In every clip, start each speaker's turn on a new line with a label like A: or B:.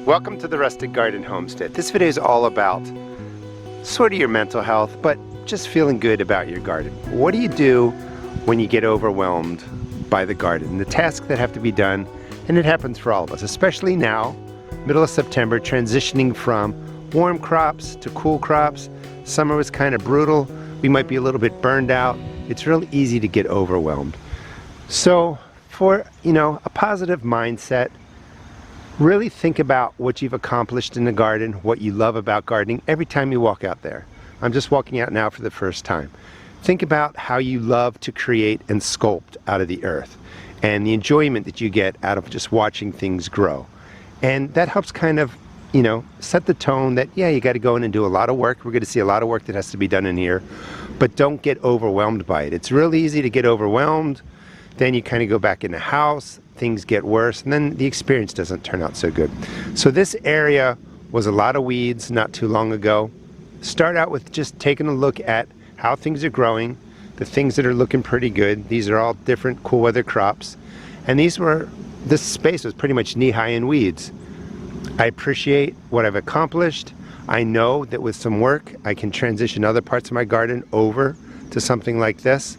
A: Welcome to the Rustic Garden Homestead. This video is all about sort of your mental health, but just feeling good about your garden. What do you do when you get overwhelmed by the garden? The tasks that have to be done, and it happens for all of us, especially now, middle of September, transitioning from warm crops to cool crops. Summer was kind of brutal. We might be a little bit burned out. It's really easy to get overwhelmed. So for, a positive mindset, really think about what you've accomplished in the garden, what you love about gardening every time you walk out there. I'm just walking out now for the first time. Think about how you love to create and sculpt out of the earth and the enjoyment that you get out of just watching things grow. And that helps kind of, set the tone that, yeah, you got to go in and do a lot of work. We're going to see a lot of work that has to be done in here, but don't get overwhelmed by it. It's real easy to get overwhelmed. Then you kind of go back in the house, things get worse, and then the experience doesn't turn out so good. So this area was a lot of weeds not too long ago. Start out with just taking a look at how things are growing, the things that are looking pretty good. These are all different cool weather crops. And this space was pretty much knee-high in weeds. I appreciate what I've accomplished. I know that with some work, I can transition other parts of my garden over to something like this.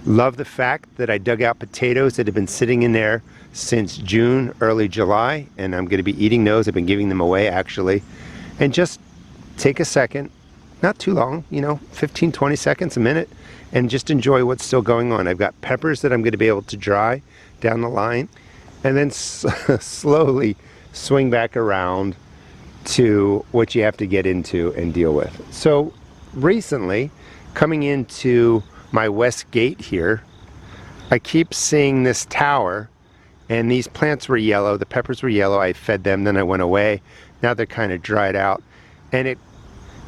A: Love the fact that I dug out potatoes that have been sitting in there since June, early July, and I'm going to be eating those. I've been giving them away actually. And just take a second, not too long, 15, 20 seconds, a minute, and just enjoy what's still going on. I've got peppers that I'm going to be able to dry down the line, and then slowly swing back around to what you have to get into and deal with. So recently, coming into my west gate here, I keep seeing this tower, and these plants were yellow, the peppers were yellow. I fed them, then I went away. Now they're kind of dried out, and it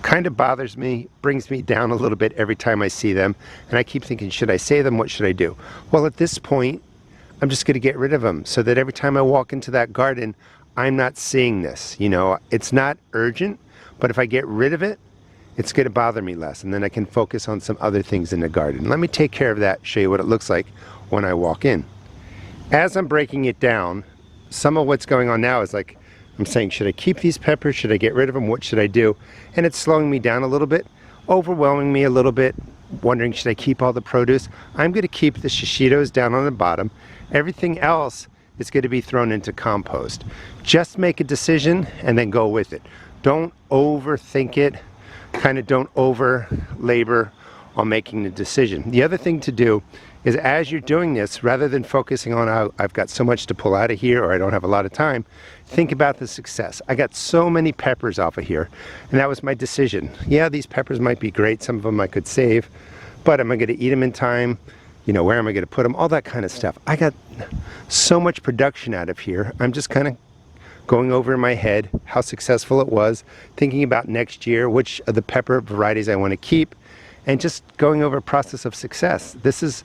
A: kind of bothers me, brings me down a little bit every time I see them, and I keep thinking, should I save them? What should I do? Well, at this point, I'm just going to get rid of them so that every time I walk into that garden, I'm not seeing this. It's not urgent, but if I get rid of it, it's going to bother me less, and then I can focus on some other things in the garden. Let me take care of that, show you what it looks like when I walk in. As I'm breaking it down, some of what's going on now is like, I'm saying, should I keep these peppers? Should I get rid of them? What should I do? And it's slowing me down a little bit, overwhelming me a little bit, wondering, should I keep all the produce? I'm going to keep the shishitos down on the bottom. Everything else is going to be thrown into compost. Just make a decision and then go with it. Don't overthink it. Don't over labor on making the decision. The other thing to do is, as you're doing this, rather than focusing on how I've got so much to pull out of here or I don't have a lot of time, think about the success. I got so many peppers off of here, and that was my decision. Yeah, these peppers might be great, some of them I could save, but am I going to eat them in time? Where am I going to put them? All that kind of stuff. I got so much production out of here. I'm just kind of going over in my head how successful it was, thinking about next year, which of the pepper varieties I want to keep, and just going over a process of success. This was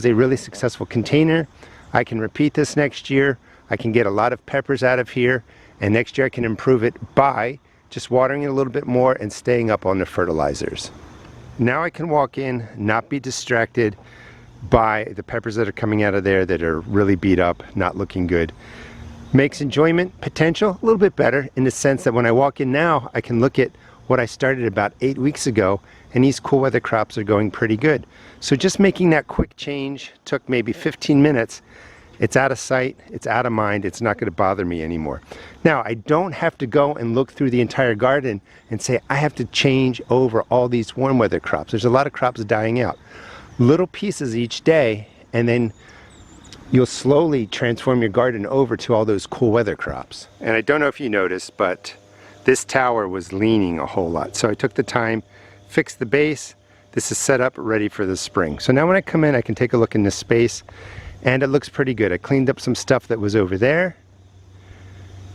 A: a really successful container. I can repeat this next year. I can get a lot of peppers out of here, and next year I can improve it by just watering it a little bit more and staying up on the fertilizers. Now I can walk in, not be distracted by the peppers that are coming out of there that are really beat up, not looking good. Makes enjoyment potential a little bit better in the sense that when I walk in now, I can look at what I started about 8 weeks ago, and these cool weather crops are going pretty good. So just making that quick change took maybe 15 minutes. It's out of sight, it's out of mind, it's not going to bother me anymore. Now, I don't have to go and look through the entire garden and say, I have to change over all these warm weather crops. There's a lot of crops dying out. Little pieces each day, and then you'll slowly transform your garden over to all those cool weather crops. And I don't know if you noticed, but this tower was leaning a whole lot. So I took the time, fixed the base. This is set up, ready for the spring. So now when I come in, I can take a look in this space, and it looks pretty good. I cleaned up some stuff that was over there,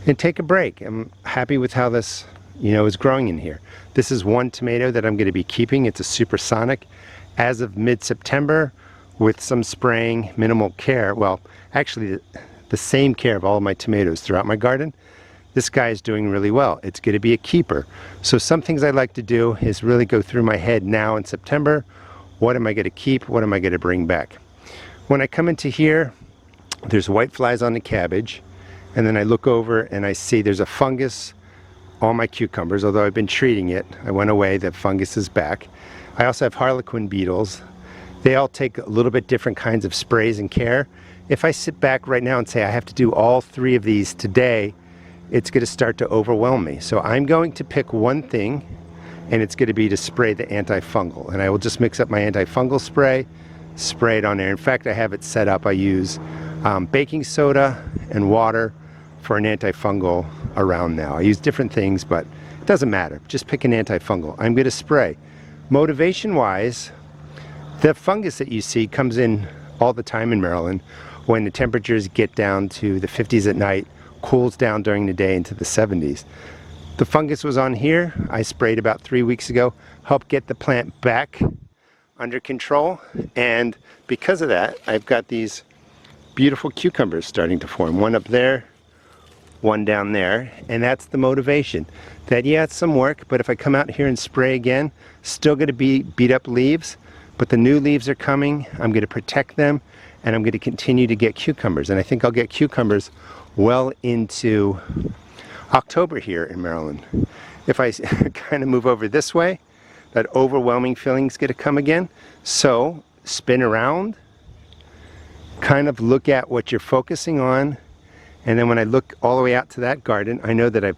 A: and take a break. I'm happy with how this, is growing in here. This is one tomato that I'm going to be keeping. It's a supersonic. As of mid-September, with some spraying, minimal care, well, actually the same care of all of my tomatoes throughout my garden, this guy is doing really well. It's going to be a keeper. So some things I like to do is really go through my head now in September. What am I going to keep? What am I going to bring back? When I come into here, there's white flies on the cabbage, and then I look over and I see there's a fungus on my cucumbers, although I've been treating it. I went away, the fungus is back. I also have harlequin beetles. They all take a little bit different kinds of sprays and care. If I sit back right now and say I have to do all 3 of these today, it's going to start to overwhelm me. So I'm going to pick one thing, and it's going to be to spray the antifungal. And I will just mix up my antifungal spray, spray it on there. In fact, I have it set up. I use baking soda and water for an antifungal around now. I use different things, but it doesn't matter. Just pick an antifungal. I'm going to spray. Motivation-wise, the fungus that you see comes in all the time in Maryland when the temperatures get down to the 50s at night, cools down during the day into the 70s. The fungus was on here. I sprayed about 3 weeks ago, helped get the plant back under control, and because of that, I've got these beautiful cucumbers starting to form. One up there, one down there, and that's the motivation. That, yeah, it's some work, but if I come out here and spray again, still going to be beat up leaves, but the new leaves are coming. I'm going to protect them, and I'm going to continue to get cucumbers, and I think I'll get cucumbers well into October here in Maryland. If I kind of move over this way, that overwhelming feeling is going to come again. So spin around, kind of look at what you're focusing on, and then when I look all the way out to that garden, I know that I've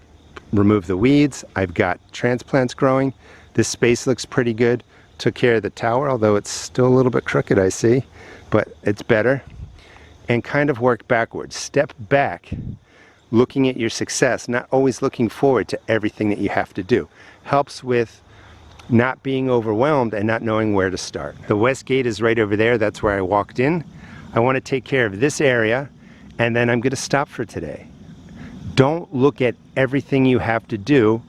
A: removed the weeds, I've got transplants growing, this space looks pretty good, took care of the tower, although it's still a little bit crooked, I see, but it's better. And kind of work backwards, step back, looking at your success, not always looking forward to everything that you have to do. Helps with not being overwhelmed and not knowing where to start. The west gate is right over there, that's where I walked in. I want to take care of this area, and then I'm going to stop for today. Don't look at everything you have to do,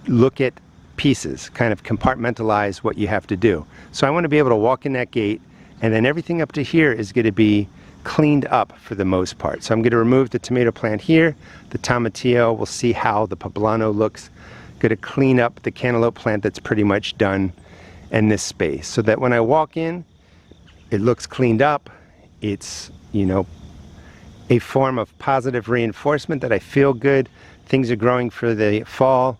A: look at pieces, kind of compartmentalize what you have to do. So I want to be able to walk in that gate, and then everything up to here is going to be cleaned up for the most part. So I'm going to remove the tomato plant here, the tomatillo, we'll see how the poblano looks. Going to clean up the cantaloupe plant that's pretty much done in this space, so that when I walk in, it looks cleaned up. It's, you know, a form of positive reinforcement that I feel good, things are growing for the fall,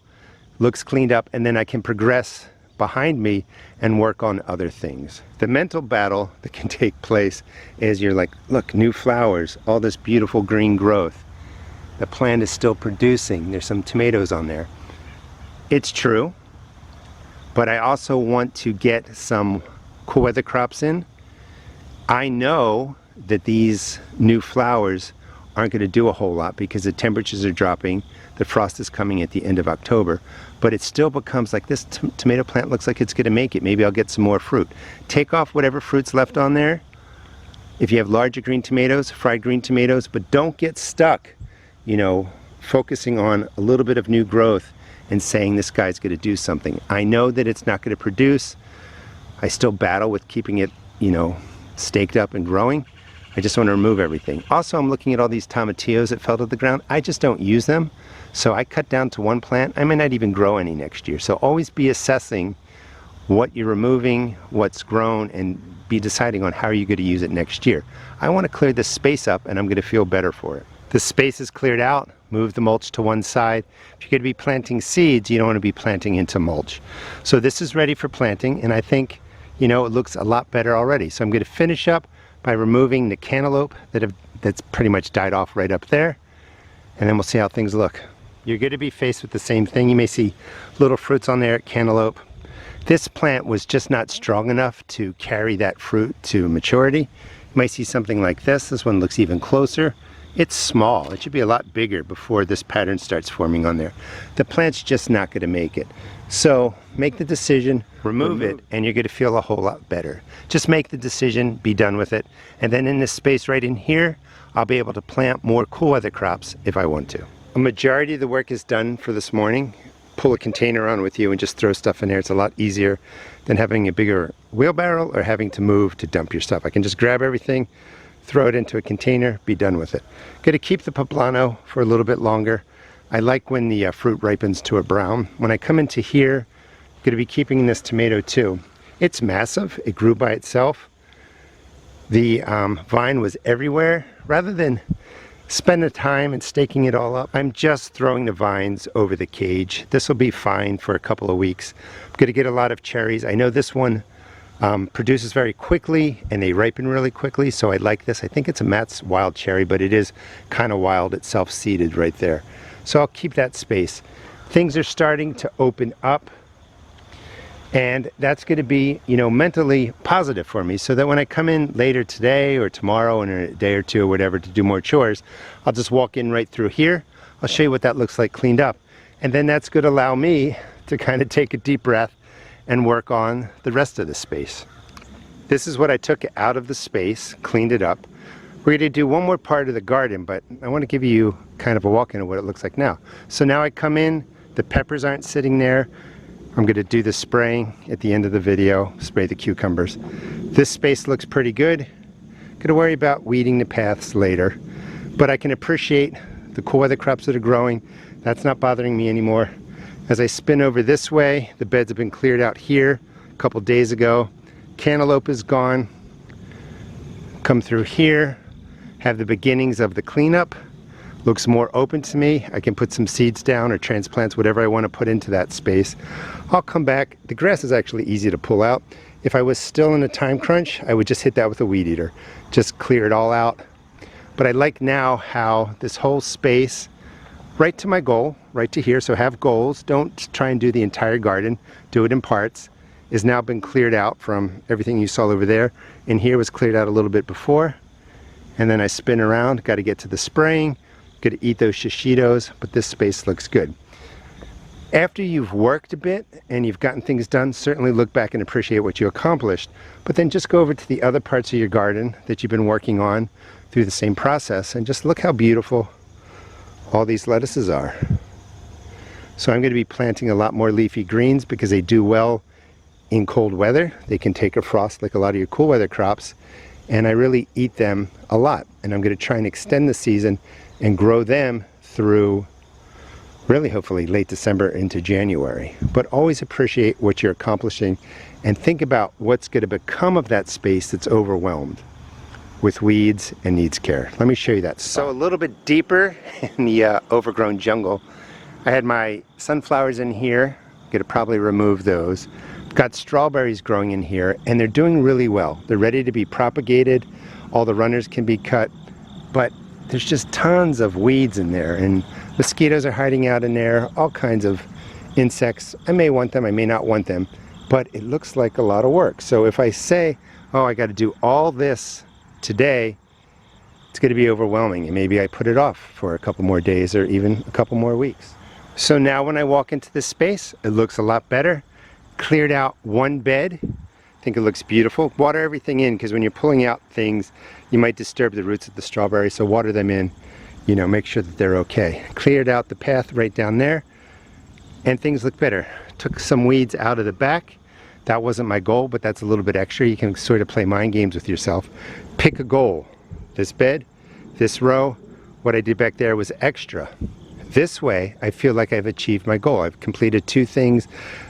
A: looks cleaned up, and then I can progress behind me and work on other things. The mental battle that can take place is you're like, look, new flowers, all this beautiful green growth. The plant is still producing. There's some tomatoes on there. It's true, but I also want to get some cool weather crops in. I know that these new flowers aren't going to do a whole lot because the temperatures are dropping, the frost is coming at the end of October, but it still becomes like this tomato plant looks like it's going to make it. Maybe I'll get some more fruit. Take off whatever fruit's left on there. If you have larger green tomatoes, fried green tomatoes, but don't get stuck, you know, focusing on a little bit of new growth and saying this guy's going to do something. I know that it's not going to produce. I still battle with keeping it, you know, staked up and growing. I just want to remove everything. Also, I'm looking at all these tomatillos that fell to the ground. I just don't use them. So I cut down to one plant. I may not even grow any next year. So always be assessing what you're removing, what's grown, and be deciding on how you're going to use it next year. I want to clear this space up, and I'm going to feel better for it. The space is cleared out. Move the mulch to one side. If you're going to be planting seeds, you don't want to be planting into mulch. So this is ready for planting, and I think, you know, it looks a lot better already. So I'm going to finish up by removing the cantaloupe that's pretty much died off right up there, and then we'll see how things look. You're going to be faced with the same thing. You may see little fruits on there, cantaloupe. This plant was just not strong enough to carry that fruit to maturity. You might see something like this. This one looks even closer. It's small. It should be a lot bigger before this pattern starts forming on there. The plant's just not going to make it. So make the decision, remove it, and you're going to feel a whole lot better. Just make the decision, be done with it, and then in this space right in here, I'll be able to plant more cool weather crops if I want to. A majority of the work is done for this morning. Pull a container on with you and just throw stuff in there. It's a lot easier than having a bigger wheelbarrow or having to move to dump your stuff. I can just grab everything, throw it into a container, be done with it. Going to keep the poblano for a little bit longer. I like when the fruit ripens to a brown. When I come into here, I'm going to be keeping this tomato too. It's massive. It grew by itself. The vine was everywhere. Rather than spend the time and staking it all up. I'm just throwing the vines over the cage. This will be fine for a couple of weeks. I'm going to get a lot of cherries. I know this one produces very quickly and they ripen really quickly, so I like this. I think it's a Matt's wild cherry, but it is kind of wild. It's self-seeded right there. So I'll keep that space. Things are starting to open up, and that's going to be, you know, mentally positive for me, so that when I come in later today or tomorrow in a day or two or whatever to do more chores, I'll just walk in right through here. I'll show you what that looks like cleaned up, and then that's going to allow me to kind of take a deep breath and work on the rest of the space. This is what I took out of the space, cleaned it up. We're going to do one more part of the garden, but I want to give you kind of a walk-in of what it looks like now. So now I come in, the peppers aren't sitting there. I'm going to do the spraying at the end of the video, spray the cucumbers. This space looks pretty good. Going to worry about weeding the paths later, but I can appreciate the cool weather crops that are growing. That's not bothering me anymore. As I spin over this way, the beds have been cleared out here a couple days ago. Cantaloupe is gone. Come through here, have the beginnings of the cleanup. Looks more open to me. I can put some seeds down or transplants, whatever I want to put into that space. I'll come back. The grass is actually easy to pull out. If I was still in a time crunch, I would just hit that with a weed eater. Just clear it all out. But I like now how this whole space, right to my goal, right to here, so have goals. Don't try and do the entire garden. Do it in parts. Is now been cleared out from everything you saw over there. And here was cleared out a little bit before. And then I spin around, got to get to the spraying. Got to eat those shishitos, but this space looks good. After you've worked a bit and you've gotten things done, certainly look back and appreciate what you accomplished, but then just go over to the other parts of your garden that you've been working on through the same process and just look how beautiful all these lettuces are. So I'm going to be planting a lot more leafy greens because they do well in cold weather. They can take a frost like a lot of your cool weather crops, and I really eat them a lot, and I'm going to try and extend the season and grow them through really hopefully late December into January. But always appreciate what you're accomplishing and think about what's going to become of that space that's overwhelmed with weeds and needs care. Let me show you that spot. So a little bit deeper in the overgrown jungle, I had my sunflowers in here. I'm going to probably remove those. Got strawberries growing in here, and they're doing really well. They're ready to be propagated. All the runners can be cut, but there's just tons of weeds in there, and mosquitoes are hiding out in there, all kinds of insects. I may want them, I may not want them, but it looks like a lot of work. So if I say, oh, I got to do all this today, it's going to be overwhelming, and maybe I put it off for a couple more days or even a couple more weeks. So now when I walk into this space, it looks a lot better. Cleared out one bed. I think it looks beautiful. Water everything in, because when you're pulling out things, you might disturb the roots of the strawberry, so water them in, you know, make sure that they're okay. Cleared out the path right down there, and things look better. Took some weeds out of the back. That wasn't my goal, but that's a little bit extra. You can sort of play mind games with yourself. Pick a goal. This bed, this row, what I did back there was extra. This way, I feel like I've achieved my goal. I've completed two things,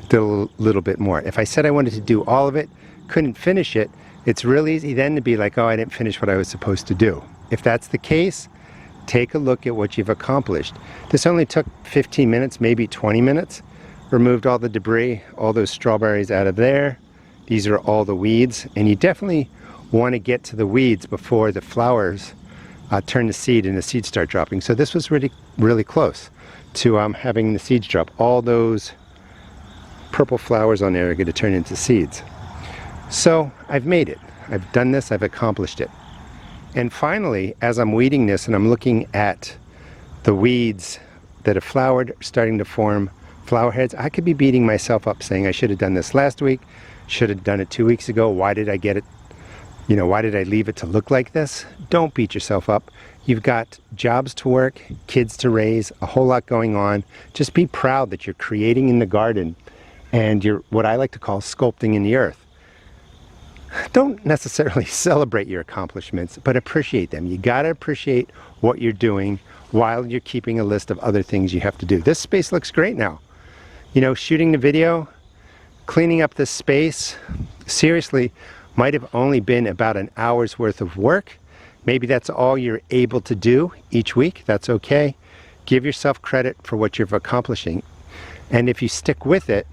A: did a little bit more. If I said I wanted to do all of it, couldn't finish it, it's real easy then to be like, oh, I didn't finish what I was supposed to do. If that's the case, take a look at what you've accomplished. This only took 15 minutes, maybe 20 minutes. Removed all the debris, all those strawberries out of there. These are all the weeds, and you definitely want to get to the weeds before the flowers turn to seed and the seeds start dropping. So this was really close to having the seeds drop. All those purple flowers on there are going to turn into seeds. So I've made it. I've done this, I've accomplished it. And finally, as I'm weeding this and I'm looking at the weeds that have flowered, starting to form flower heads, I could be beating myself up saying I should have done this last week, should have done it 2 weeks ago, why did I get it? You know, why did I leave it to look like this? Don't beat yourself up. You've got jobs to work, kids to raise, a whole lot going on. Just be proud that you're creating in the garden and you're what I like to call sculpting in the earth. Don't necessarily celebrate your accomplishments, but appreciate them. You gotta appreciate what you're doing while you're keeping a list of other things you have to do. This space looks great now. You know, shooting the video, cleaning up this space, seriously, might have only been about an hour's worth of work. Maybe that's all you're able to do each week. That's okay. Give yourself credit for what you're accomplishing. And if you stick with it,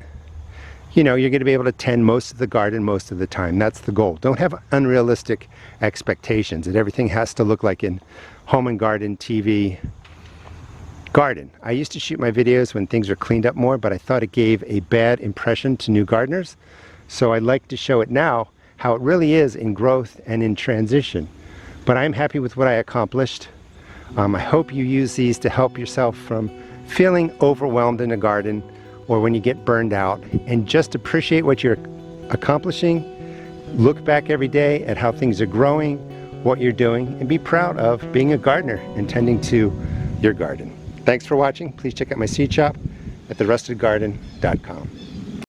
A: you know, you're going to be able to tend most of the garden most of the time. That's the goal. Don't have unrealistic expectations that everything has to look like in Home and Garden TV. Garden. I used to shoot my videos when things were cleaned up more, but I thought it gave a bad impression to new gardeners. So I'd like to show it now, how it really is in growth and in transition. But I'm happy with what I accomplished. I hope you use these to help yourself from feeling overwhelmed in a garden or when you get burned out, and just appreciate what you're accomplishing. Look back every day at how things are growing, what you're doing, and be proud of being a gardener and tending to your garden. Thanks for watching. Please check out my seed shop at therestedgarden.com.